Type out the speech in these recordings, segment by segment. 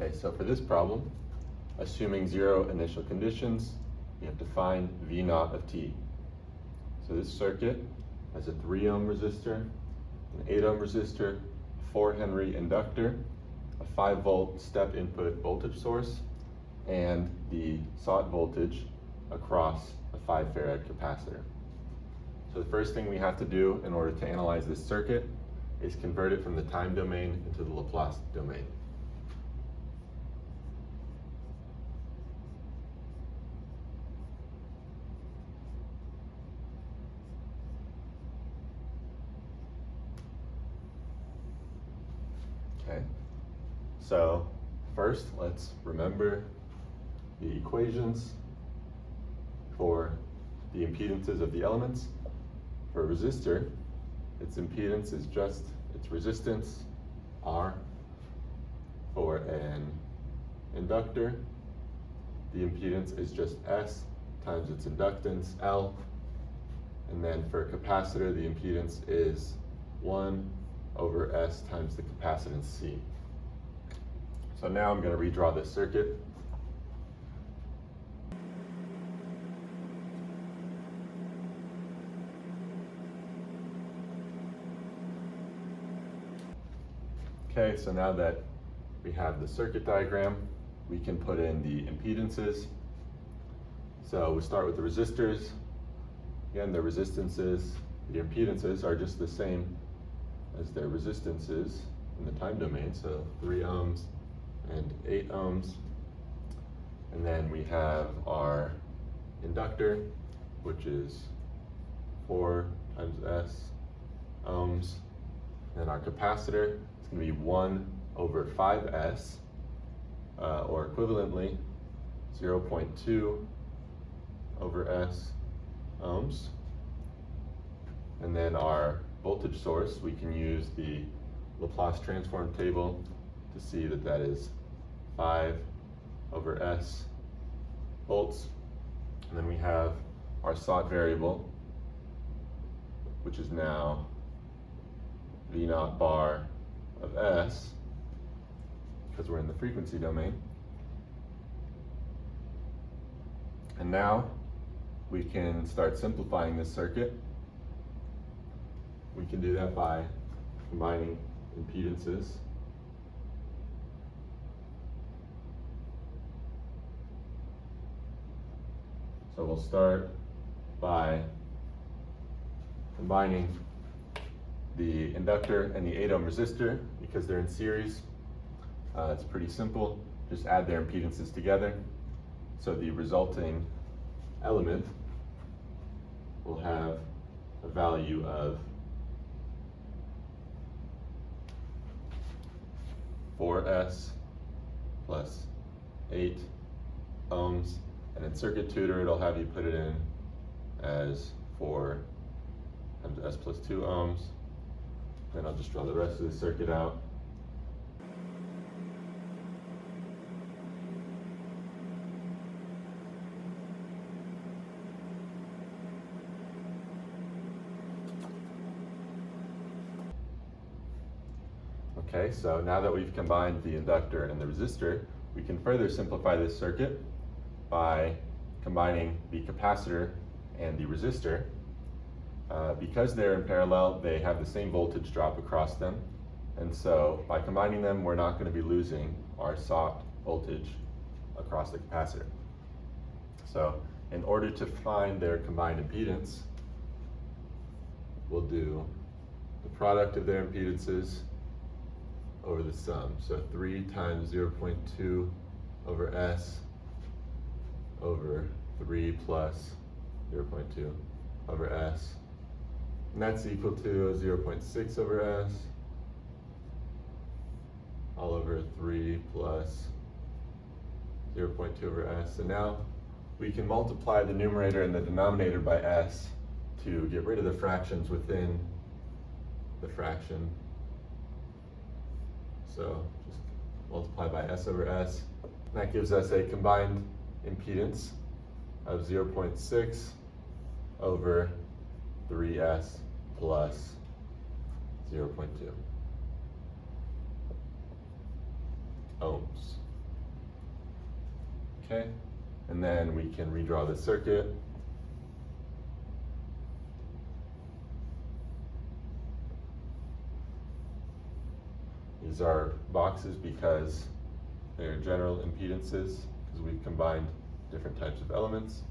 Okay, so for this problem, assuming zero initial conditions, you have to find V naught of t. So this circuit has a 3 ohm resistor, an 8 ohm resistor, a 4 Henry inductor, a 5 volt step input voltage source, and the sought voltage across a 5 farad capacitor. So the first thing we have to do in order to analyze this circuit is convert it from the time domain into the Laplace domain. Okay, so first let's remember the equations for the impedances of the elements. For a resistor, its impedance is just its resistance, R. For an inductor, the impedance is just S times its inductance, L. And then for a capacitor, the impedance is 1 over S times the capacitance C. So now I'm going to redraw this circuit. Okay, so now that we have the circuit diagram, we can put in the impedances. So we start with the resistors. Again, their resistances, the impedances are just the same as their resistances in the time domain, so 3 ohms and 8 ohms. And then we have our inductor, which is 4 times S ohms. And our capacitor is going to be 1 over 5S, or equivalently 0.2 over S ohms. And then our voltage source, we can use the Laplace transform table to see that that is 5 over S volts. And then we have our sought variable, which is now V naught bar of S, because we're in the frequency domain. And now we can start simplifying this circuit. We can do that by combining impedances. So we'll start by combining the inductor and the 8 ohm resistor because they're in series. It's pretty simple. Just add their impedances together. So the resulting element will have a value of 4S plus 8 ohms. And in Circuit Tutor, it'll have you put it in as 4 times S plus 2 ohms. Then I'll just draw the rest of the circuit out. Okay, so now that we've combined the inductor and the resistor, we can further simplify this circuit by combining the capacitor and the resistor. Because they're in parallel, they have the same voltage drop across them. And so by combining them, we're not going to be losing our sought voltage across the capacitor. So in order to find their combined impedance, we'll do the product of their impedances over the sum. So 3 times 0.2 over S over 3 plus 0.2 over S. And that's equal to 0.6 over S all over 3 plus 0.2 over S. So now we can multiply the numerator and the denominator by S to get rid of the fractions within the fraction. So just multiply by S over S. And that gives us a combined impedance of 0.6 over 3S plus 0.2 ohms. Okay, and then we can redraw the circuit. These are boxes because they're general impedances, because we've combined different types of elements.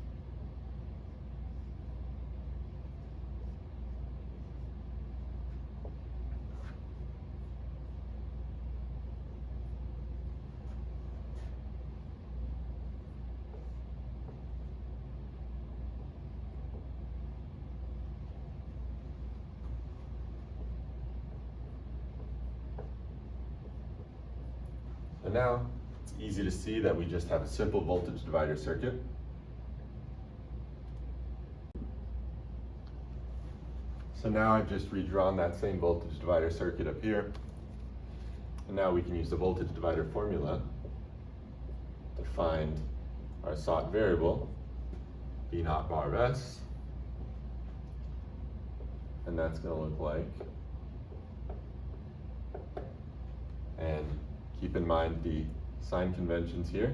So now it's easy to see that we just have a simple voltage divider circuit. So now I've just redrawn that same voltage divider circuit up here. And now we can use the voltage divider formula to find our sought variable, V naught bar of S. And that's going to look like, and keep in mind the sign conventions here.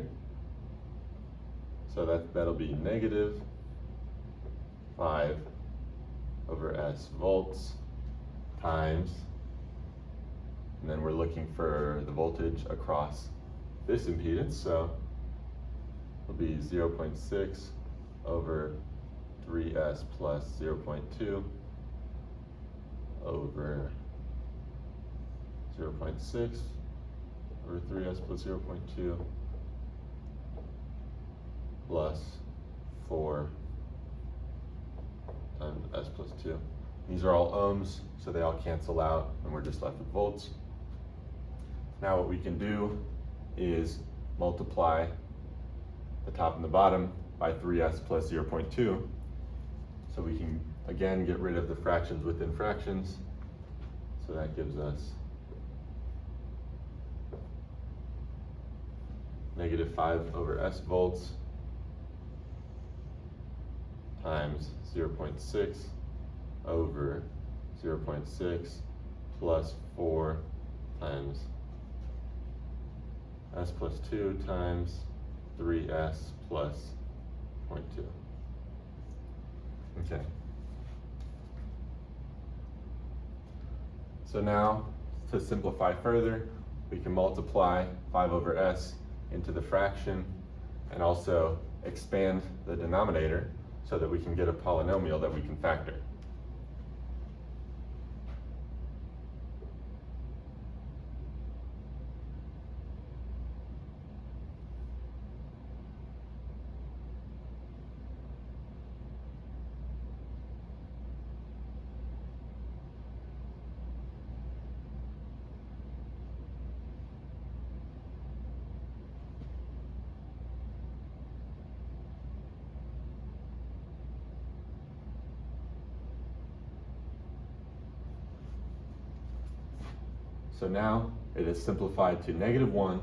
So that'll be negative 5 over S volts times, and then we're looking for the voltage across this impedance, so it'll be 0.6 over 3S plus 0.2 over 0.6 over 3S plus 0.2 plus 4 times S plus 2. These are all ohms, so they all cancel out, and we're just left with volts. Now what we can do is multiply the top and the bottom by 3S plus 0.2. So we can, again, get rid of the fractions within fractions. So that gives us negative 5 over S volts times 0.6 over 0.6 plus 4 times S plus 2 times 3S plus 0.2. Okay. So now, to simplify further, we can multiply 5 over S into the fraction and also expand the denominator so that we can get a polynomial that we can factor. So now it is simplified to negative 1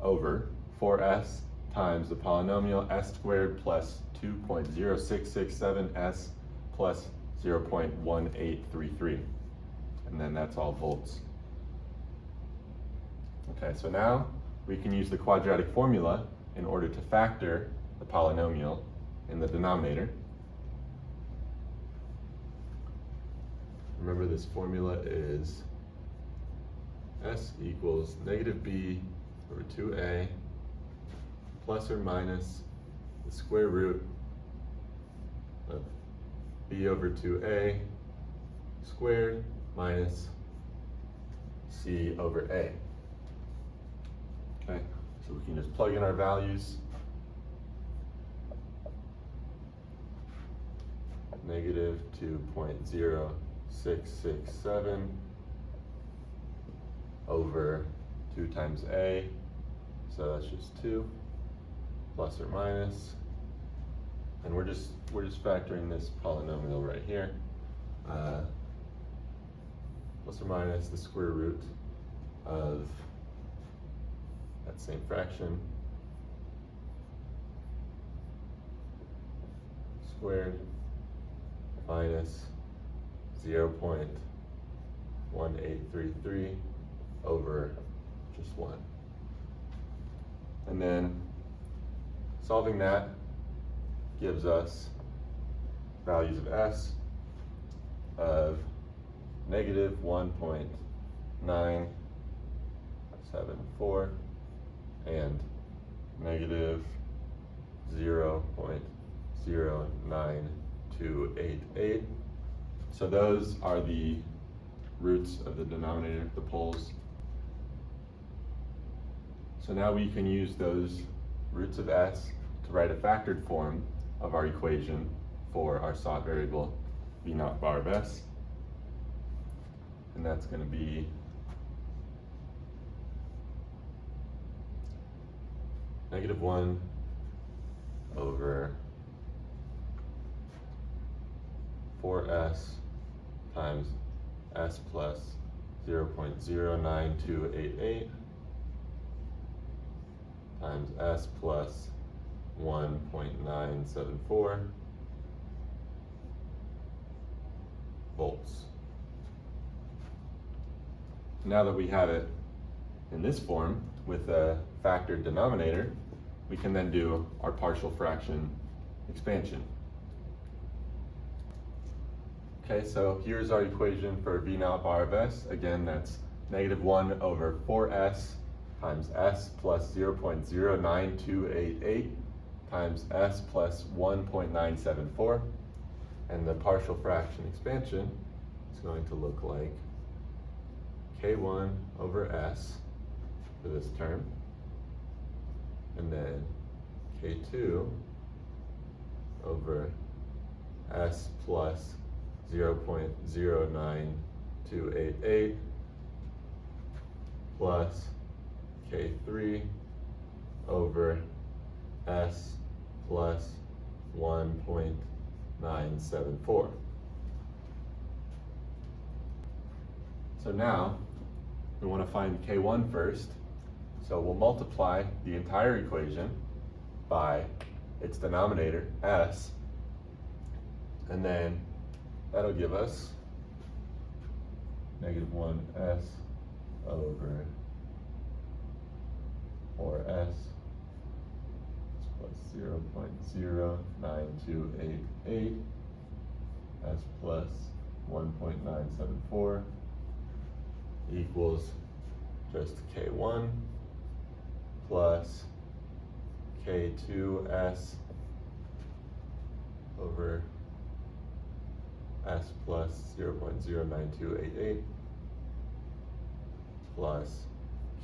over 4S times the polynomial S squared plus 2.0667S plus 0.1833. And then that's all volts. Okay, so now we can use the quadratic formula in order to factor the polynomial in the denominator. Remember, this formula is S equals negative B over 2A plus or minus the square root of B over 2A squared minus C over A. Okay, so we can just plug in our values. Negative 2.0667 over 2 times A, so that's just 2, plus or minus, and we're just factoring this polynomial right here, plus or minus the square root of that same fraction squared minus 0.1833 over just 1. And then solving that gives us values of s of negative 1.974 and negative 0.09288. So those are the roots of the denominator, the poles. So now we can use those roots of s to write a factored form of our equation for our sought variable v naught bar of s. And that's going to be negative 1 over 4s times s plus 0.09288 times s plus 1.974 volts. Now that we have it in this form with a factored denominator, we can then do our partial fraction expansion. Okay, so here's our equation for v naught bar of s. Again, that's negative 1 over 4s times s plus 0.09288 times s plus 1.974. And the partial fraction expansion is going to look like k1 over s for this term, and then k2 over s plus 0.09288 plus k3 over s plus 1.974. So now we want to find k1 first. So we'll multiply the entire equation by its denominator, s, and then that'll give us negative 1s over 4s plus 0.09288 s plus 1.974 equals just k1 plus k2s over s plus 0.09288 plus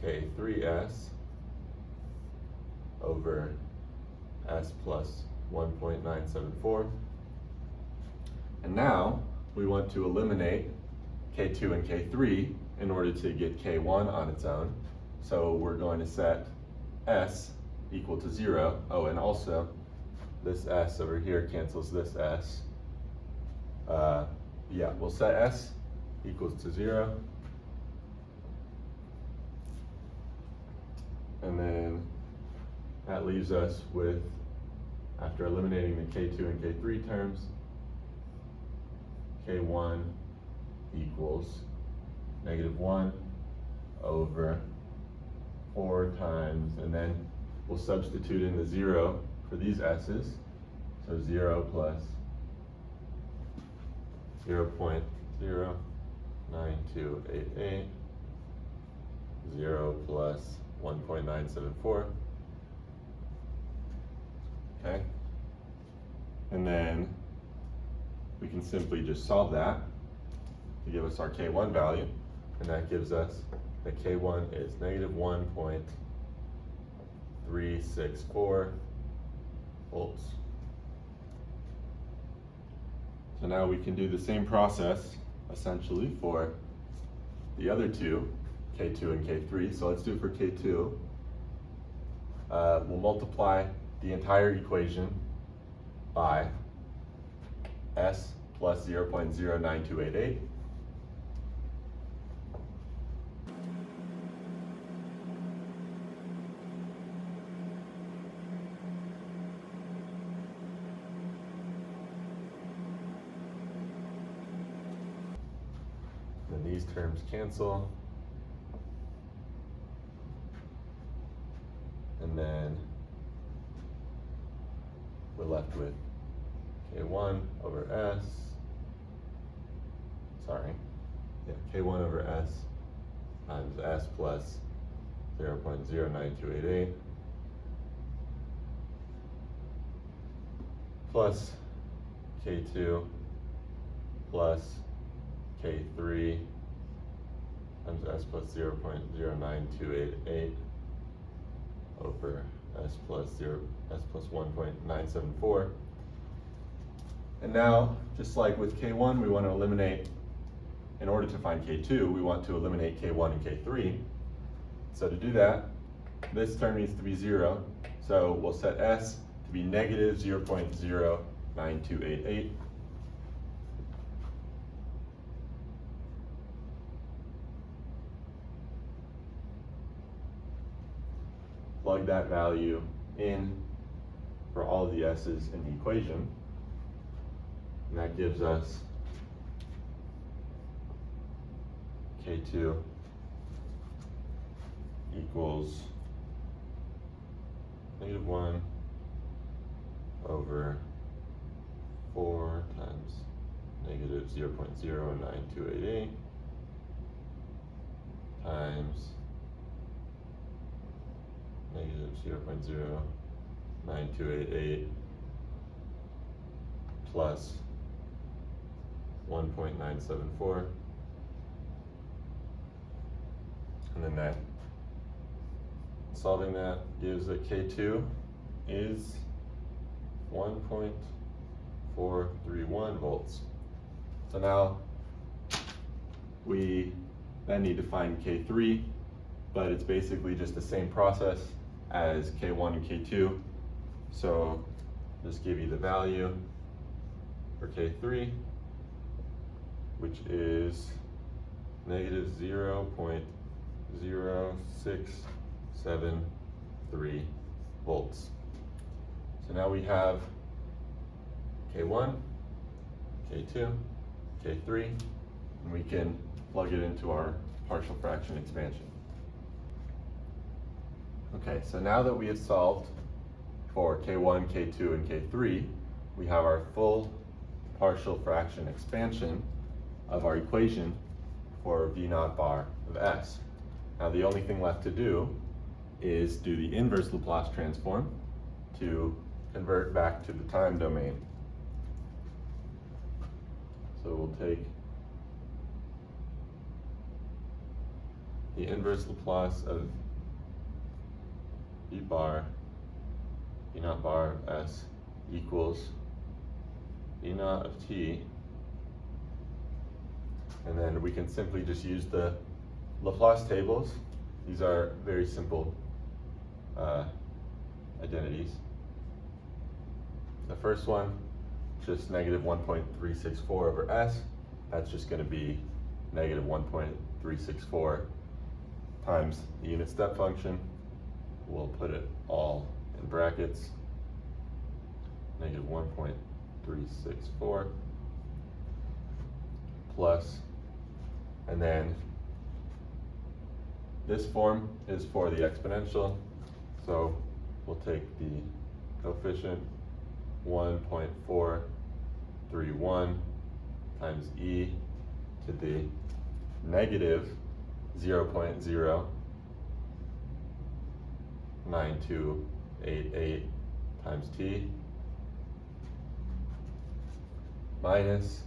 k3s over s plus 1.974. And now we want to eliminate k2 and k3 in order to get k1 on its own. So we're going to set s equal to 0. Oh, and also this s over here cancels this s. Yeah, we'll set s equals to 0. And then that leaves us with, after eliminating the k2 and k3 terms, k1 equals negative 1 over 4 times, and then we'll substitute in the 0 for these s's. So 0 plus 0.09288, 0 plus 1.974. Okay, and then we can simply just solve that to give us our k1 value, and that gives us that k1 is negative 1.364 volts. So now we can do the same process essentially for the other two, k2 and k3. So let's do it for k2. We'll multiply the entire equation by s plus 0.09288. Then these terms cancel. And then we're left with K1 over S, K1 over S times S plus 0.09288 plus K2 plus K3 times S plus 0.09288 over S plus 1.974. And now, just like with K1, we want to eliminate, in order to find K2, we want to eliminate K1 and K3. So to do that, this term needs to be 0. So we'll set S to be negative 0.09288. Plug that value in for all of the S's in the equation. And that gives us K2 equals -1 over 4 times negative 0.09288 times negative 0.09288 plus 1.974, and then that, solving that gives that K2 is 1.431 volts. So now we then need to find K3, but it's basically just the same process as K1 and K2. So just give you the value for K3, which is negative 0.0673 volts. So now we have K1, K2, K3, and we can plug it into our partial fraction expansion. Okay, so now that we have solved for K1, K2, and K3, we have our full partial fraction expansion of our equation for V naught bar of S. Now the only thing left to do is do the inverse Laplace transform to convert back to the time domain. So we'll take the inverse Laplace of V naught bar of S equals V naught of t, and then we can simply just use the Laplace tables. These are very simple identities. The first one, just negative 1.364 over S, that's just going to be negative 1.364 times the unit step function. We'll put it all in brackets, negative 1.364 plus, and then this form is for the exponential, so we'll take the coefficient 1.431 times e to the negative 0.09288 times t minus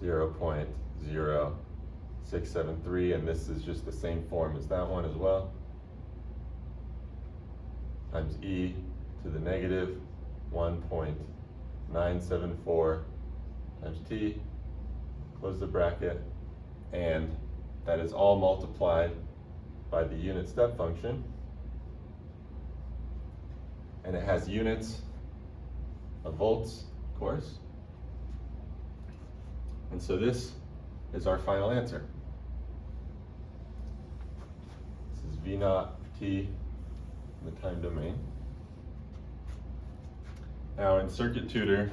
0.0673, and this is just the same form as that one as well, times e to the negative 1.974 times t, close the bracket, and that is all multiplied by the unit step function, and it has units of volts, of course. And so this is our final answer. This is V naught t in the time domain. Now in Circuit Tutor,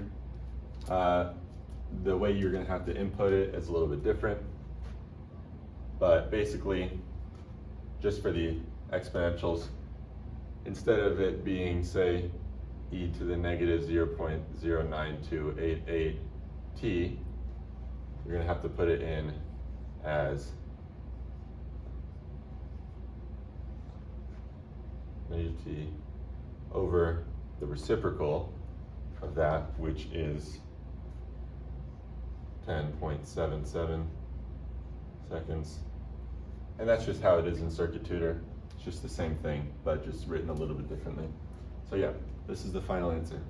the way you're going to have to input it is a little bit different. But basically, just for the exponentials, instead of it being, say, e to the negative 0.09288 t, you're going to have to put it in as negative t over the reciprocal of that, which is 10.77 seconds. And that's just how it is in circuit tutor. It's just the same thing, but just written a little bit differently. So yeah, this is the final answer.